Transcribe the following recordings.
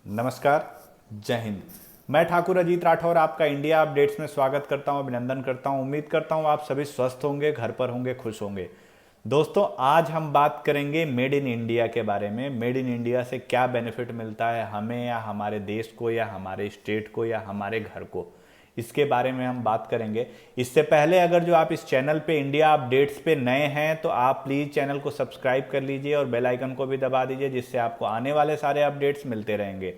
नमस्कार। जय हिंद। मैं ठाकुर अजीत राठौर आपका इंडिया अपडेट्स में स्वागत करता हूं, अभिनंदन करता हूं। उम्मीद करता हूं आप सभी स्वस्थ होंगे, घर पर होंगे, खुश होंगे। दोस्तों, आज हम बात करेंगे मेड इन इंडिया के बारे में। मेड इन इंडिया से क्या बेनिफिट मिलता है हमें, या हमारे देश को, या हमारे स्टेट को, या हमारे घर को, इसके बारे में हम बात करेंगे। इससे पहले अगर जो आप इस चैनल पे इंडिया अपडेट्स पे नए हैं तो आप प्लीज़ चैनल को सब्सक्राइब कर लीजिए और बेल आइकन को भी दबा दीजिए, जिससे आपको आने वाले सारे अपडेट्स मिलते रहेंगे।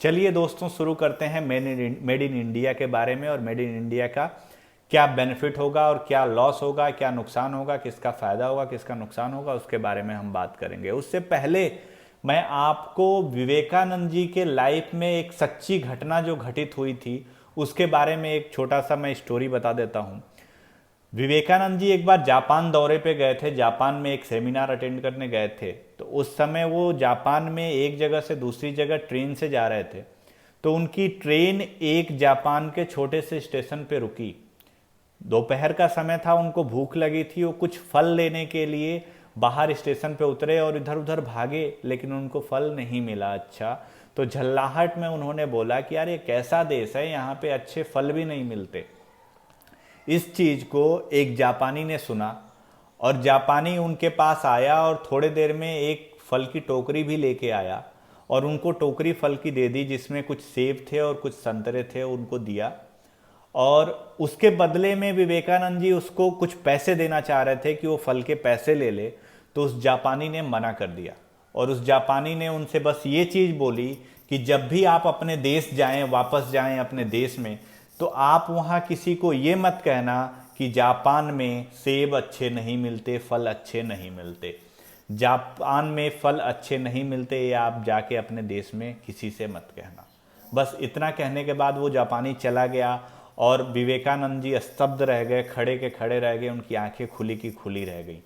चलिए दोस्तों, शुरू करते हैं मेड इन इंडिया के बारे में, और मेड इन इंडिया का क्या बेनिफिट होगा और क्या लॉस होगा, क्या नुकसान होगा, किसका फ़ायदा होगा, किसका नुकसान होगा, उसके बारे में हम बात करेंगे। उससे पहले मैं आपको विवेकानंद जी के लाइफ में एक सच्ची घटना जो घटित हुई थी उसके बारे में एक छोटा सा मैं स्टोरी बता देता हूँ। विवेकानंद जी एक बार जापान दौरे पे गए थे। जापान में एक सेमिनार अटेंड करने गए थे। तो उस समय वो जापान में एक जगह से दूसरी जगह ट्रेन से जा रहे थे। तो उनकी ट्रेन एक जापान के छोटे से स्टेशन पे रुकी। दोपहर का समय था, उनको भूख लगी थी। वो कुछ फल लेने के लिए बाहर स्टेशन पे उतरे और इधर उधर भागे, लेकिन उनको फल नहीं मिला। अच्छा, तो झल्लाहट में उन्होंने बोला कि यार ये कैसा देश है, यहाँ पे अच्छे फल भी नहीं मिलते। इस चीज़ को एक जापानी ने सुना और जापानी उनके पास आया और थोड़े देर में एक फल की टोकरी भी लेके आया और उनको टोकरी फल की दे दी, जिसमें कुछ सेब थे और कुछ संतरे थे, उनको दिया। और उसके बदले में विवेकानंद जी उसको कुछ पैसे देना चाह रहे थे कि वो फल के पैसे ले ले। तो उस जापानी ने मना कर दिया और उस जापानी ने उनसे बस ये चीज़ बोली कि जब भी आप अपने देश जाएं, वापस जाएं अपने देश में, तो आप वहाँ किसी को ये मत कहना कि जापान में सेब अच्छे नहीं मिलते, फल अच्छे नहीं मिलते। जापान में फल अच्छे नहीं मिलते, ये आप जाके अपने देश में किसी से मत कहना। बस इतना कहने के बाद वो जापानी चला गया और विवेकानंद जी स्तब्ध रह गए, खड़े के खड़े रह गए। उनकी आंखें खुली की खुली रह गई।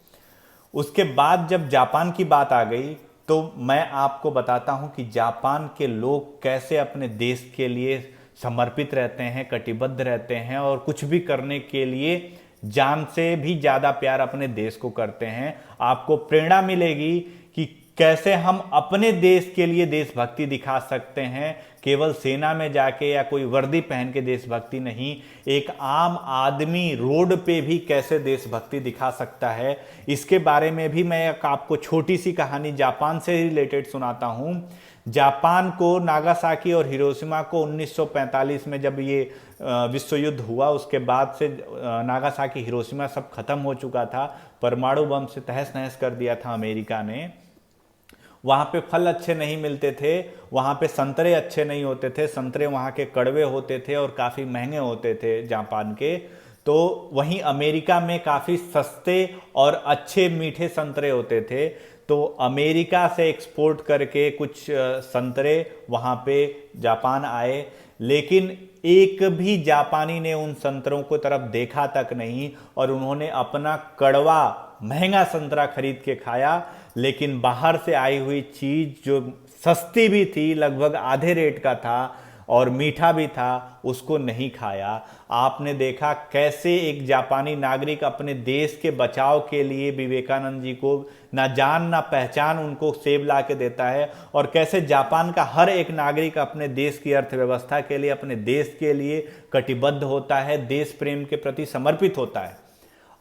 उसके बाद जब जापान की बात आ गई तो मैं आपको बताता हूं कि जापान के लोग कैसे अपने देश के लिए समर्पित रहते हैं, कटिबद्ध रहते हैं और कुछ भी करने के लिए जान से भी ज़्यादा प्यार अपने देश को करते हैं। आपको प्रेरणा मिलेगी कि कैसे हम अपने देश के लिए देशभक्ति दिखा सकते हैं। केवल सेना में जाके या कोई वर्दी पहन के देशभक्ति नहीं, एक आम आदमी रोड पे भी कैसे देशभक्ति दिखा सकता है, इसके बारे में भी मैं आपको छोटी सी कहानी जापान से रिलेटेड सुनाता हूँ। जापान को, नागासाकी और हिरोशिमा को 1945 में जब ये विश्व युद्ध हुआ, उसके बाद से नागासाकी हिरोशिमा सब खत्म हो चुका था। परमाणु बम से तहस नहस कर दिया था अमेरिका ने। वहाँ पे फल अच्छे नहीं मिलते थे, वहाँ पे संतरे अच्छे नहीं होते थे, संतरे वहाँ के कड़वे होते थे और काफ़ी महंगे होते थे जापान के। तो वहीं अमेरिका में काफ़ी सस्ते और अच्छे मीठे संतरे होते थे। तो अमेरिका से एक्सपोर्ट करके कुछ संतरे वहाँ पे जापान आए, लेकिन एक भी जापानी ने उन संतरों को तरफ देखा तक नहीं और उन्होंने अपना कड़वा महंगा संतरा खरीद के खाया। लेकिन बाहर से आई हुई चीज़ जो सस्ती भी थी, लगभग आधे रेट का था और मीठा भी था, उसको नहीं खाया। आपने देखा कैसे एक जापानी नागरिक अपने देश के बचाव के लिए विवेकानंद जी को ना जान ना पहचान उनको सेब ला के देता है, और कैसे जापान का हर एक नागरिक अपने देश की अर्थव्यवस्था के लिए, अपने देश के लिए कटिबद्ध होता है, देश प्रेम के प्रति समर्पित होता है।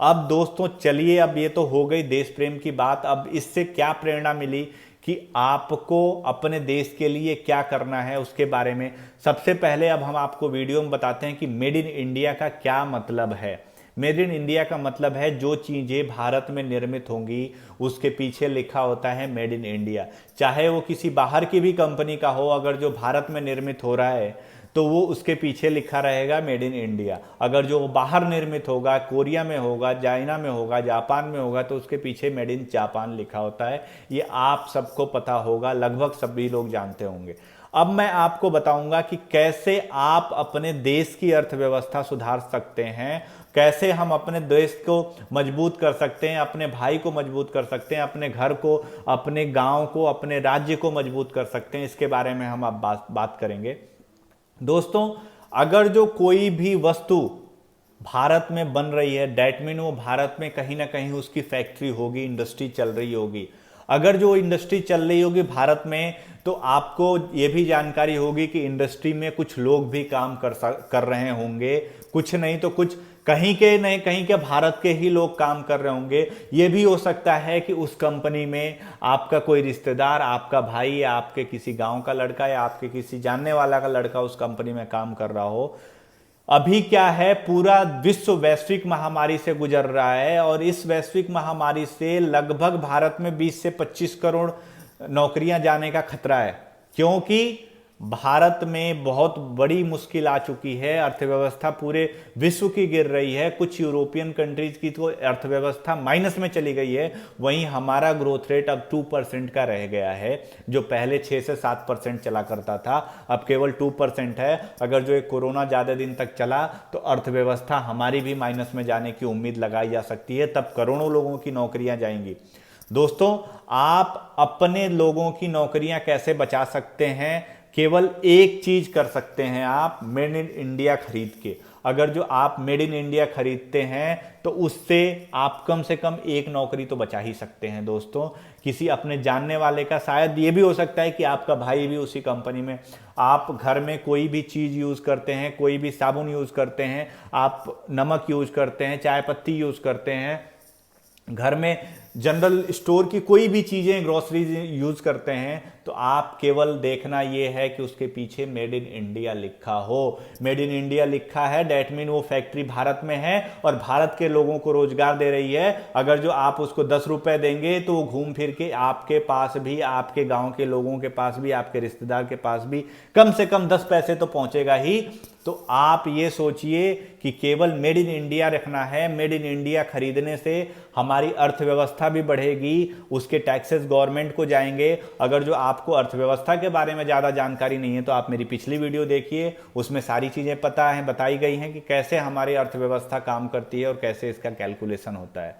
अब दोस्तों चलिए, अब ये तो हो गई देश प्रेम की बात। अब इससे क्या प्रेरणा मिली कि आपको अपने देश के लिए क्या करना है, उसके बारे में सबसे पहले अब हम आपको वीडियो में बताते हैं कि मेड इन इंडिया का क्या मतलब है। मेड इन इंडिया का मतलब है जो चीज़ें भारत में निर्मित होंगी उसके पीछे लिखा होता है मेड इन इंडिया। चाहे वो किसी बाहर की भी कंपनी का हो, अगर जो भारत में निर्मित हो रहा है तो वो उसके पीछे लिखा रहेगा मेड इन इंडिया। अगर जो बाहर निर्मित होगा, कोरिया में होगा, चाइना में होगा, जापान में होगा, तो उसके पीछे मेड इन जापान लिखा होता है। ये आप सबको पता होगा, लगभग सभी लोग जानते होंगे। अब मैं आपको बताऊंगा कि कैसे आप अपने देश की अर्थव्यवस्था सुधार सकते हैं, कैसे हम अपने देश को मजबूत कर सकते हैं, अपने भाई को मजबूत कर सकते हैं, अपने घर को, अपने गांव को, अपने राज्य को मजबूत कर सकते हैं। इसके बारे में हम अब बात करेंगे। दोस्तों, अगर जो कोई भी वस्तु भारत में बन रही है, डैट मीन वो भारत में कहीं ना कहीं उसकी फैक्ट्री होगी, इंडस्ट्री चल रही होगी। अगर जो इंडस्ट्री चल रही होगी भारत में, तो आपको ये भी जानकारी होगी कि इंडस्ट्री में कुछ लोग भी काम कर रहे होंगे, कुछ नहीं तो कुछ कहीं के नहीं कहीं के भारत के ही लोग काम कर रहे होंगे। ये भी हो सकता है कि उस कंपनी में आपका कोई रिश्तेदार, आपका भाई, या आपके किसी गांव का लड़का, या आपके किसी जानने वाला का लड़का उस कंपनी में काम कर रहा हो। अभी क्या है, पूरा विश्व वैश्विक महामारी से गुजर रहा है, और इस वैश्विक महामारी से लगभग भारत में 20 से 25 करोड़ नौकरियां जाने का खतरा है, क्योंकि भारत में बहुत बड़ी मुश्किल आ चुकी है। अर्थव्यवस्था पूरे विश्व की गिर रही है। कुछ यूरोपियन कंट्रीज की तो अर्थव्यवस्था माइनस में चली गई है, वहीं हमारा ग्रोथ रेट अब 2% का रह गया है, जो पहले 6 से 7% चला करता था, अब केवल 2% है। अगर जो एक कोरोना ज़्यादा दिन तक चला तो अर्थव्यवस्था हमारी भी माइनस में जाने की उम्मीद लगाई जा सकती है, तब करोड़ों लोगों की नौकरियां जाएंगी। दोस्तों, आप अपने लोगों की नौकरियां कैसे बचा सकते हैं? केवल एक चीज कर सकते हैं आप, मेड इन इंडिया खरीद के। अगर जो आप मेड इन इंडिया खरीदते हैं तो उससे आप कम से कम एक नौकरी तो बचा ही सकते हैं दोस्तों। किसी अपने जानने वाले का, शायद ये भी हो सकता है कि आपका भाई भी उसी कंपनी में, आप घर में कोई भी चीज़ यूज़ करते हैं, कोई भी साबुन यूज़ करते हैं, आप नमक यूज़ करते हैं, चाय पत्ती यूज़ करते हैं, घर में जनरल स्टोर की कोई भी चीज़ें, ग्रोसरीज यूज़ करते हैं, तो आप केवल देखना ये है कि उसके पीछे मेड इन इंडिया लिखा हो। मेड इन इंडिया लिखा है, डैट मीन वो फैक्ट्री भारत में है और भारत के लोगों को रोजगार दे रही है। अगर जो आप उसको 10 रुपए देंगे तो वो घूम फिर के आपके पास भी, आपके गांव के लोगों के पास भी, आपके रिश्तेदार के पास भी कम से कम 10 पैसे तो पहुंचेगा ही। तो आप ये सोचिए कि केवल मेड इन इंडिया रखना है। मेड इन इंडिया खरीदने से हमारी अर्थव्यवस्था भी बढ़ेगी, उसके टैक्सेस गवर्नमेंट को जाएंगे। अगर जो आपको अर्थव्यवस्था के बारे में ज़्यादा जानकारी नहीं है तो आप मेरी पिछली वीडियो देखिए, उसमें सारी चीज़ें पता है, बताई गई हैं कि कैसे हमारी अर्थव्यवस्था काम करती है और कैसे इसका कैलकुलेशन होता है।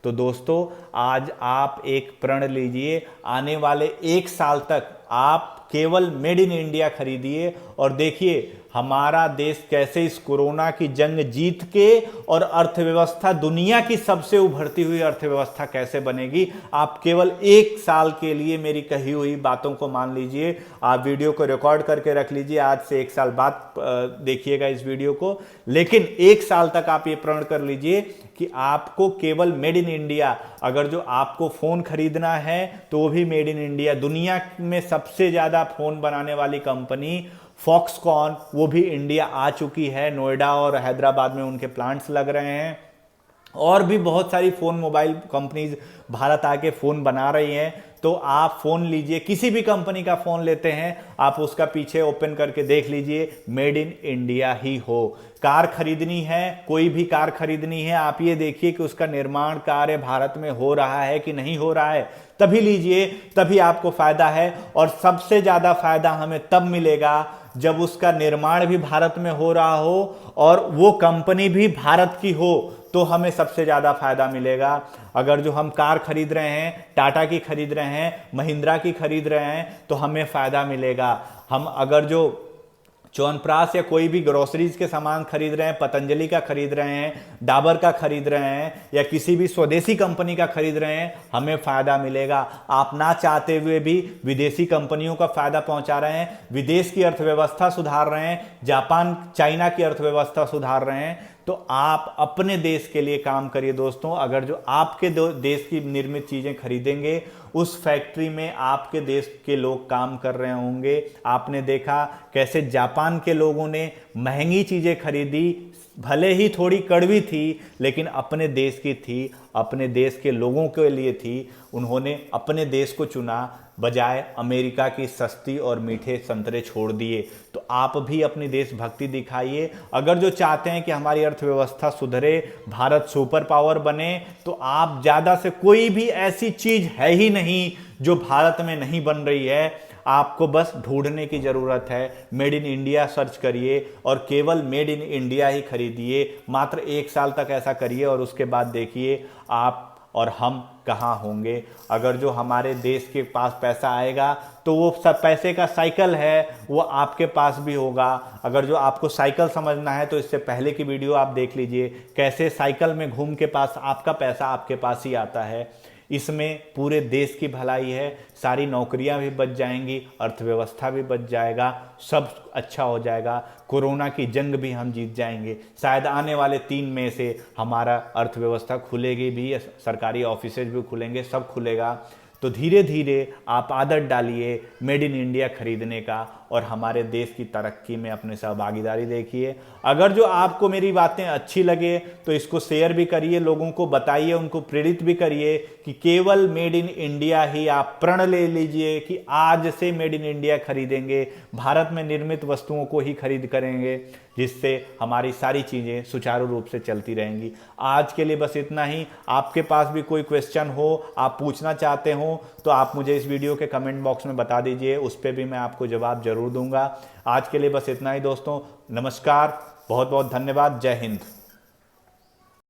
तो दोस्तों, आज आप एक प्रण लीजिए, आने वाले 1 साल तक आप केवल मेड इन इंडिया खरीदिए और देखिए हमारा देश कैसे इस कोरोना की जंग जीत के और अर्थव्यवस्था दुनिया की सबसे उभरती हुई अर्थव्यवस्था कैसे बनेगी। आप केवल 1 साल के लिए मेरी कही हुई बातों को मान लीजिए। आप वीडियो को रिकॉर्ड करके रख लीजिए, आज से 1 साल बाद देखिएगा इस वीडियो को, लेकिन 1 साल तक आप ये प्रण कर लीजिए कि आपको केवल मेड इन इंडिया, अगर जो आपको फ़ोन खरीदना है तो वो भी मेड इन इंडिया। दुनिया में सबसे ज़्यादा फ़ोन बनाने वाली कंपनी फॉक्सकॉन, वो भी इंडिया आ चुकी है। नोएडा और हैदराबाद में उनके प्लांट्स लग रहे हैं, और भी बहुत सारी फ़ोन मोबाइल कंपनीज भारत आके फ़ोन बना रही हैं। तो आप फ़ोन लीजिए, किसी भी कंपनी का फ़ोन लेते हैं, आप उसका पीछे ओपन करके देख लीजिए, मेड इन इंडिया ही हो। कार खरीदनी है, कोई भी कार खरीदनी है, आप ये देखिए कि उसका निर्माण कार्य भारत में हो रहा है कि नहीं हो रहा है, तभी लीजिए, तभी आपको फ़ायदा है। और सबसे ज़्यादा फ़ायदा हमें तब मिलेगा जब उसका निर्माण भी भारत में हो रहा हो और वो कंपनी भी भारत की हो, तो हमें सबसे ज़्यादा फायदा मिलेगा। अगर जो हम कार खरीद रहे हैं, टाटा की खरीद रहे हैं, महिंद्रा की खरीद रहे हैं, तो हमें फायदा मिलेगा। हम अगर जो च्यवनप्राश या कोई भी ग्रोसरीज के सामान खरीद रहे हैं, पतंजलि का खरीद रहे हैं, डाबर का खरीद रहे हैं, या किसी भी स्वदेशी कंपनी का खरीद रहे हैं, हमें फायदा मिलेगा। आप ना चाहते हुए भी विदेशी कंपनियों का फायदा पहुंचा रहे हैं, विदेश की अर्थव्यवस्था सुधार रहे हैं, जापान चाइना की अर्थव्यवस्था सुधार रहे हैं। तो आप अपने देश के लिए काम करिए दोस्तों। अगर जो आपके देश की निर्मित चीज़ें खरीदेंगे, उस फैक्ट्री में आपके देश के लोग काम कर रहे होंगे। आपने देखा कैसे जापान के लोगों ने महंगी चीज़ें खरीदी, भले ही थोड़ी कड़वी थी, लेकिन अपने देश की थी, अपने देश के लोगों के लिए थी। उन्होंने अपने देश को चुना, बजाय अमेरिका की सस्ती और मीठे संतरे छोड़ दिए। तो आप भी अपनी देशभक्ति दिखाइए। अगर जो चाहते हैं कि हमारी अर्थव्यवस्था सुधरे, भारत सुपर पावर बने, तो आप ज़्यादा से कोई भी ऐसी चीज़ है ही नहीं जो भारत में नहीं बन रही है। आपको बस ढूंढने की ज़रूरत है। मेड इन इंडिया सर्च करिए और केवल मेड इन इंडिया ही खरीदिए। मात्र 1 साल तक ऐसा करिए और उसके बाद देखिए आप और हम कहाँ होंगे। अगर जो हमारे देश के पास पैसा आएगा तो वो सब पैसे का साइकिल है, वो आपके पास भी होगा। अगर जो आपको साइकिल समझना है तो इससे पहले की वीडियो आप देख लीजिए, कैसे साइकिल में घूम के पास आपका पैसा आपके पास ही आता है। इसमें पूरे देश की भलाई है, सारी नौकरियां भी बच जाएंगी, अर्थव्यवस्था भी बच जाएगा, सब अच्छा हो जाएगा, कोरोना की जंग भी हम जीत जाएंगे। शायद आने वाले 3 मई से हमारा अर्थव्यवस्था खुलेगी भी, सरकारी ऑफिसेज भी खुलेंगे, सब खुलेगा। तो धीरे धीरे आप आदत डालिए मेड इन इंडिया खरीदने का और हमारे देश की तरक्की में अपने सहभागीदारी देखिए। अगर जो आपको मेरी बातें अच्छी लगे तो इसको शेयर भी करिए, लोगों को बताइए, उनको प्रेरित भी करिए कि केवल मेड इन इंडिया ही आप प्रण ले लीजिए कि आज से मेड इन इंडिया खरीदेंगे, भारत में निर्मित वस्तुओं को ही खरीद करेंगे, जिससे हमारी सारी चीज़ें सुचारू रूप से चलती रहेंगी। आज के लिए बस इतना ही। आपके पास भी कोई क्वेश्चन हो, आप पूछना चाहते हो, तो आप मुझे इस वीडियो के कमेंट बॉक्स में बता दीजिए, उस पर भी मैं आपको जवाब जरूर दूंगा। आज के लिए बस इतना ही दोस्तों, नमस्कार, बहुत बहुत धन्यवाद, जय हिंद।